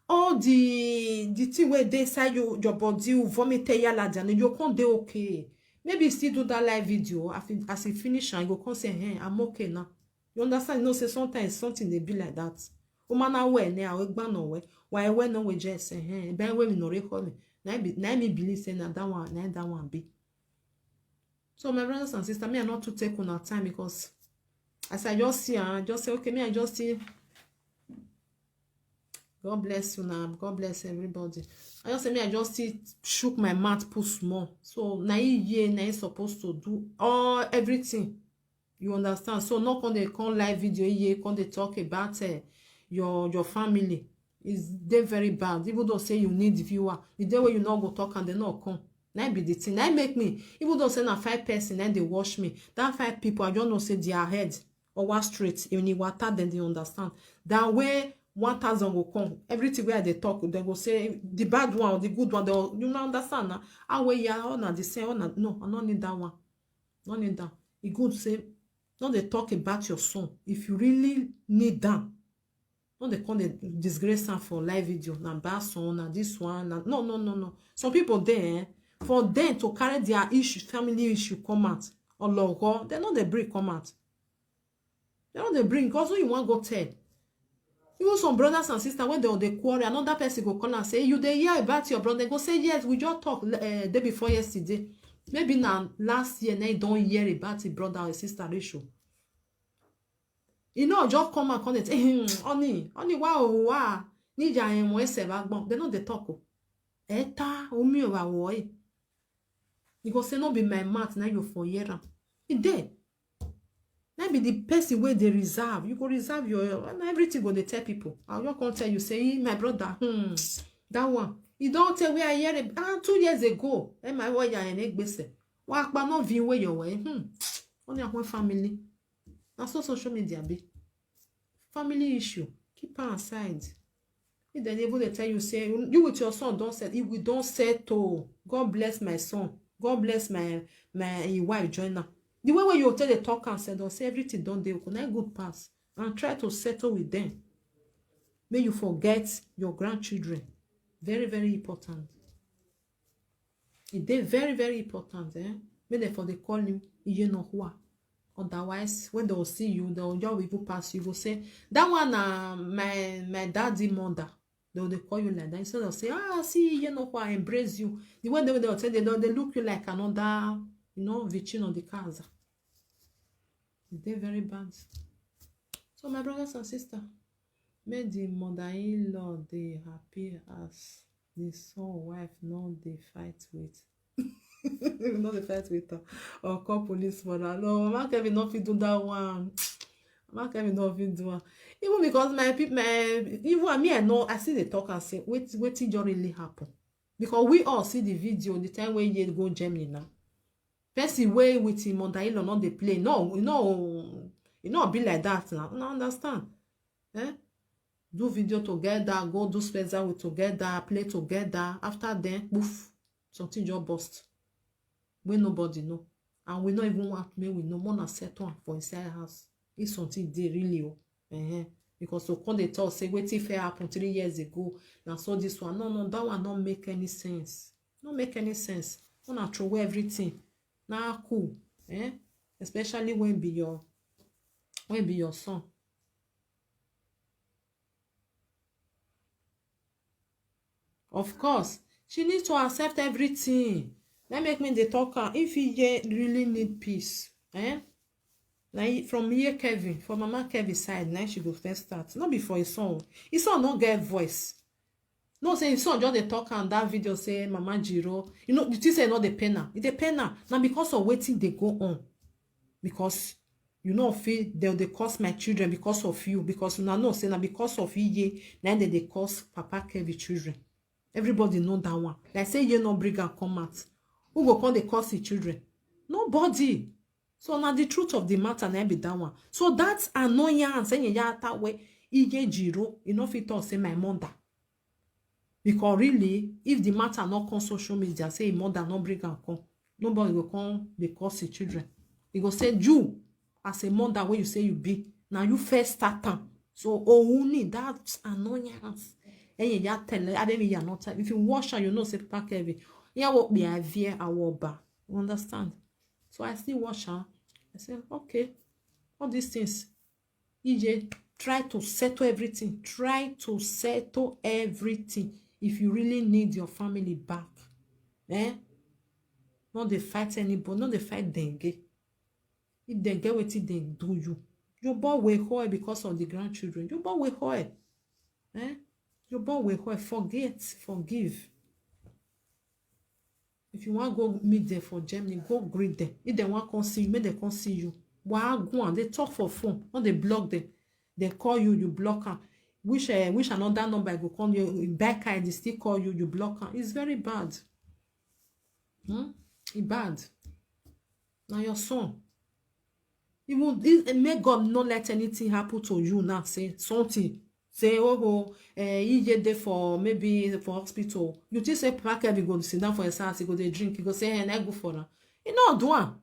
All the thing where they say your body you vomit and you can't do okay. Maybe still do that live video. As you finish and you go come say, hey, I'm okay now. You understand? You know, say sometimes something they be like that. Umana we ne awe gba no we. Why we no we just say, hey, ben we no record me. Na me believe say na that one be. So my brothers and sisters, me I not to take on our time because as I just see, just say, okay, me I just see. God bless you now. God bless everybody. I just say me I just see shook my mouth put small. So na ye supposed to do all everything. You understand? So not when they come live video ye when they talk about your family. Is they very bad. Even though say you need viewer, the day where you not go talk and they not come. That be the thing. That make me, even though say na 5 person and they watch me, that 5 people I don't know say their head or what straight. When you water, then they understand. That way 1,000 will come. Everything where they talk, they go say the bad one or the good one. They you not understand now. I way ya on the same one. No, I don't need that one. Don't need that. It good say, don't they talk about your son. If you really need them. No, they come they disgrace am for live video. Na bad son, na this one. Na... No. Some people there, for them to carry their issue, family issue come out. Or logo, they know they bring come out. They know they bring because who you want go tell. Even some brothers and sisters when they quarrel, another person go call and say, you dey hear about your brother. They go say, yes, we just talk day before yesterday. Maybe now last year, they don't hear about the brother or sister ratio. You know, just come and connect. Honey, wow. Nija en mo ese bagbon. They know they talk. Eta, omi o wa wo e. You go say no be my mouth now you for year am. It dey. Now be the person where they reserve. You go reserve your everything go they tell people. I just can't tell you say my brother. That one. You don't tell where I hear it. 2 years ago. My boy ya en egbese. Wa pa no view where your way. Only one family. That's so social media be. Family issue. Keep her aside. If they're able to tell you, say, you with your son don't set. If we don't settle, God bless my son. God bless my wife joiner. The way when you tell the talk and say, don't say everything don't do. Not good pass. And try to settle with them. May you forget your grandchildren. Very, very important. It's very, very important. May therefore they call him Iyenokwa. Otherwise, when they will see you, they will just even pass you. Will say that one, my daddy mother. They will call you like that. Instead of say, see, you know what, I embrace you. The way they will say they look you like another, victim on the cars. They're very bad. So my brothers and sisters, may the mother-in-law they happy as the son wife no dey fight with no dey fight with her or call police for her. No, Mama Kevin no fit do that one. Mama Kevin no fit do am. Even because my people, even me, I know, I see the talk and say, wait, just really happen. Because we all see the video the time when you go Germany now. Person way with him mother-in-law not dey play. No, you know, be like that now. No understand. Eh? Do video together, go do special with together, play together. After then, poof, something just bust. We nobody know. And we not even want me, we no more than settle for inside house. It's something they really because so when they talk say wetin fair happen 3 years ago. Now so this one. No, that one don't make any sense. Don't make any sense. Wanna throw away everything. Nah cool. Especially when be your son. Of course, she needs to accept everything. That make me the talker. If he really need peace, like from here, Kevin, from Mama Kevin side, now she go first start. Not before his son. His son not get voice. No say his son just the talk and that video say Mama Jiro. You know, you say not the penna. It's the penna. Now because of waiting they go on. Because you know feel they cause my children because of you. Because you know say now because of you, now they cause Papa Kevin children. Everybody know that one. Like say you no bring and come out. Who go come they cause the children? Nobody. So now the truth of the matter na be that one. So that's annoyance saying ya that way. Ije Jiro, you know fit talk say my mother. Because really, if the matter not come social media, say mother not bring and come, nobody will come they cause the children. He go say you as a mother where you say you be. Now you first start time. So only that's annoyance. And ya tell I don't mean not if you wash her, you know say Papa Kevin. Yeah, what behavior our ba. You understand? So I still watch her. I said, okay, all these things. EJ, try to settle everything. Try to settle everything. If you really need your family back. Not they fight anybody. Not they fight dengue. If dengue what they do you. Your boy will hoy because of the grandchildren. Your boy will hoy. Your boy will hoy. Forget. Forgive. If you want to go meet them for Germany, go greet them. If they want to come see you, make them come see you. Why go on? They talk for phone. Not they block them. They call you, you block them. Wish another number go call you. Back eye, they still call you, you block them. It's very bad. It's bad. Now your son. Even may God not let anything happen to you now. Say something. Say, he get there for maybe for hospital. You just say, Papa Kevin go sit down for his house, he go they drink, he go say, hey, I go for her. You know, do one.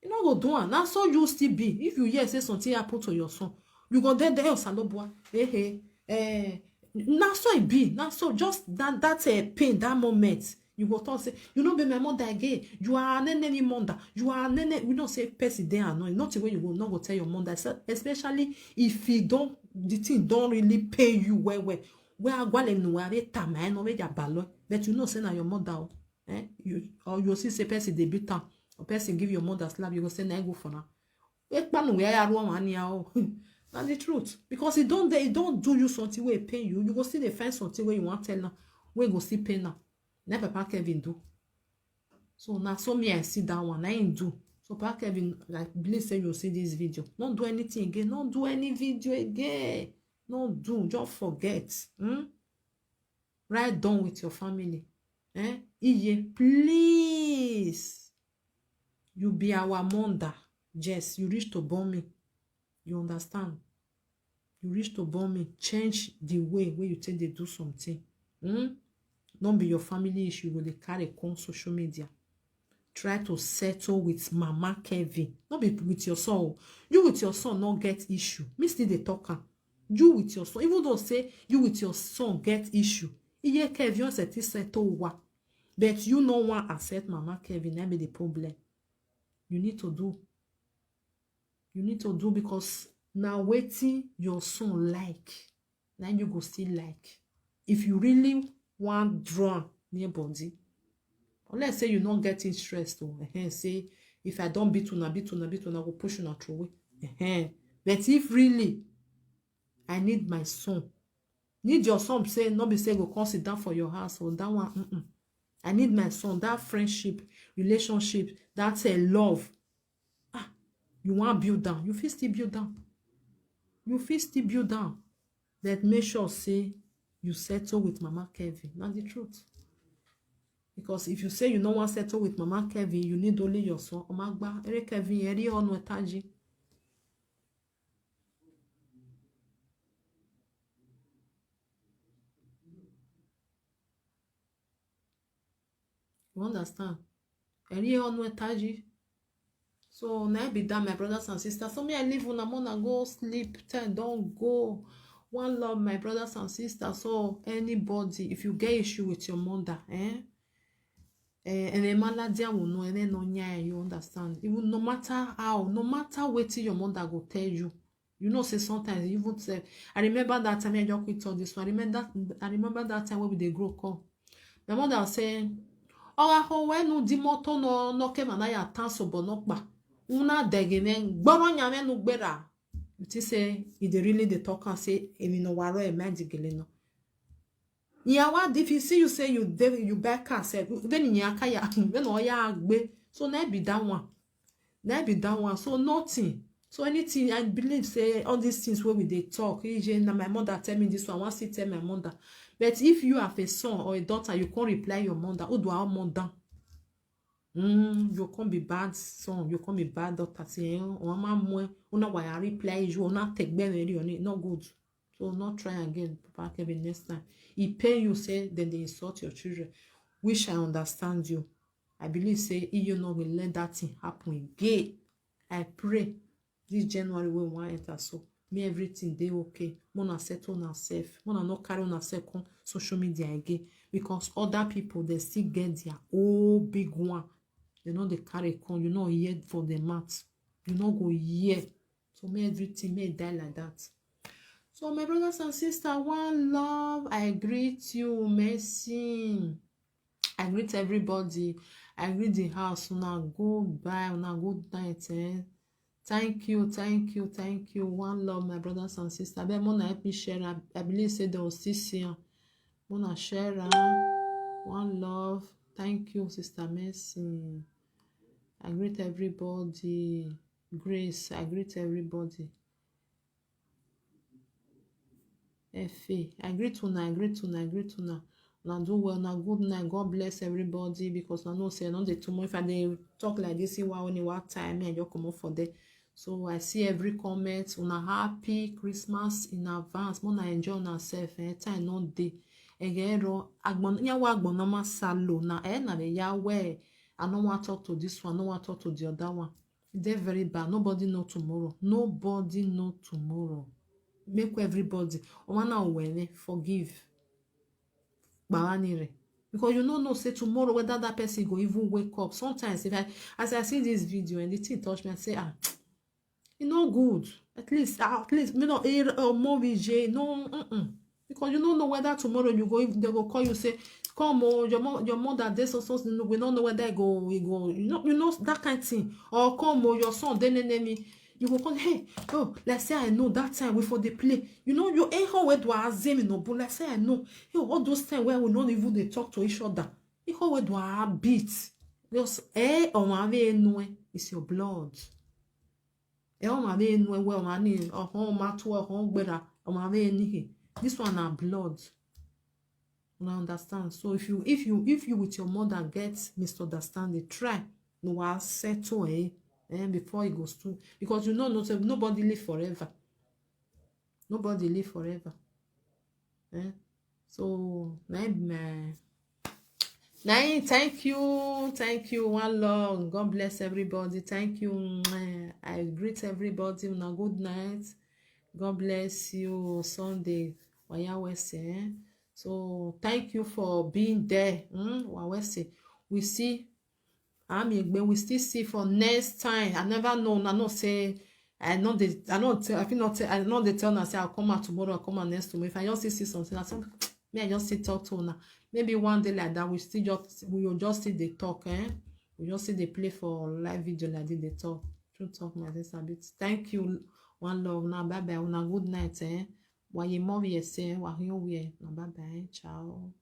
You know, go do one. That's so you still be. If you hear say something happen to your son, you go there, salobua. Now so it be. Now so just that's a pain, that moment. You go talk say, you know, be my mother again. You are an enemy mother. You are an enemy. We don't say person there annoying. Not the way you will not go tell your mother. Especially if you don't, the thing don't really pay you well. Where I go and no time I know where your ballo. But you know, say na your mother. You see say person they beat her. Or person give your mother slap. You go say na go for now. That's the truth. Because it don't do you something where it pay you. You go see the find something where you want tell now. Where go see pay now. Never Papa Kevin do. So now so me I see that one. I ain't do. So Papa Kevin, like believe say you see this video. Don't do anything again. Don't do any video again. Don't do. Just forget. Right down with your family. Iye, please. You be our mother. Yes, you reach to born me. You understand? You reach to born me. Change the way where you think they do something. Don't be your family issue when they carry on social media. Try to settle with Mama Kevin. Not be with your son. You with your son not get issue. Me still the talker. You with your son. Even though say you with your son get issue. Iye Kevin set settle what. But you no want accept Mama Kevin. That be the problem. You need to do. You need to do because now waiting your son like. Now you go still like. If you really want draw near body. Unless say you not getting stressed or say if I don't beat una, I will push una through away. But if really I need my son, Need your son say, not be say go come sit down for your house or that one. I need my son, that friendship, relationship, that's a love. You want build down, you fit still build down. You fit still build down. But make sure say you settle with Mama Kevin. That's the truth. Because if you say you don't want to settle with Mama Kevin, you need only your son. Omagba, Ere Kevin, Eri Onu Etaji. You understand? Eri Onu Etaji. So now be done, my brothers and sisters. So me I leave when I'm gonna go sleep. Tell don't go. One love, my brothers and sisters. So anybody, if you get issue with your mother, and a maladia will know, and then no nya, you understand. Even no matter how, no matter what your mother go tell you. You know, say sometimes you would say, I remember that time I just quit all this one. I remember that time when we dey grow come. My mother was saying, oh, when no di moto no ke manaya tanso bonokba. Una degene gboro nyame no gbera. You say if they really dey talk and say emi no waro e mandigele no. Yawa if you see you say you back and say then nyaka ya when oya agbe. So na be that one. Na be that one. So nothing. So anything I believe say all these things where we dey talk. Na my mother tell me this one. I want to tell my mother. But if you have a son or a daughter, you can't reply your mother. Who do our mother? You can't be bad son, you can't be bad daughter. Say, oh, mama, una why I reply you, una take benefit on it. Not good. So not try again, Papa Kevin. Next time, he pay you say then they insult your children. Wish I understand you. I believe say you know will let that thing happen again. I pray this January we want enter so. Me everything dey okay. Mona settle on herself. Mona not carry on herself on social media again because other people they still get their own big one. They know they carry con. You know hear for the mouth. You know go hear. So me everything may die like that. So my brothers and sisters, one love. I greet you, Mercy. I greet everybody. I greet the house. Una goodbye. Una good night. Thank you. One love, my brothers and sisters. I bet Mona help me share. I believe say they will still see. Mona share. One love. Thank you, Sister Mercy. I greet everybody. Grace. I greet everybody. Effie. I greet una. Now do well. Now good night. God bless everybody because I know say no dey tomorrow. If I dey talk like this, only what time I just come up for there. So I see every comment. Una happy Christmas in advance. Mona enjoy yourself. Time no dey. Egero agbon nyawa agbon no ma salo na na be yawe. I don't want to talk to this one. I don't want to talk to the other one. They're very bad. Nobody know tomorrow. Make everybody. Forgive. Because you don't know say tomorrow whether that person go even wake up. Sometimes as I see this video and the thing touch me, I say you know good. At least me no more VJ no because you don't know whether tomorrow you go they go call you say come your mother this or something we don't know whether we go you know that kind of thing or come your son then enemy you go call hey let's say I know that time before they play you know you ain't how where do I azemi no but let's say I know all those times where we not even they talk to each other you how where do I beat just on my way no it's your blood on my way no where my name or home matter or home better on my way ni this one are blood. You understand? So if you with your mother get misunderstanding, try no settle before it goes through because you know nobody live forever. Nobody live forever. So thank you, one love. God bless everybody. Thank you. I greet everybody. Una good night. God bless you. Sunday. So thank you for being there. We see we still see for next time. I never know. I not say I know they I know they tell me say I'll come out tomorrow, I'll come out next tomorrow. If I just see something, I say me I just sit talk to now. Maybe one day like that we will just see the talk, we just see the play for live video like this, they talk. True talk my this a bit. Thank you, one love. Now bye bye. Una good night, Wa ye mo we se wa rio we. Na bye bye. Ciao.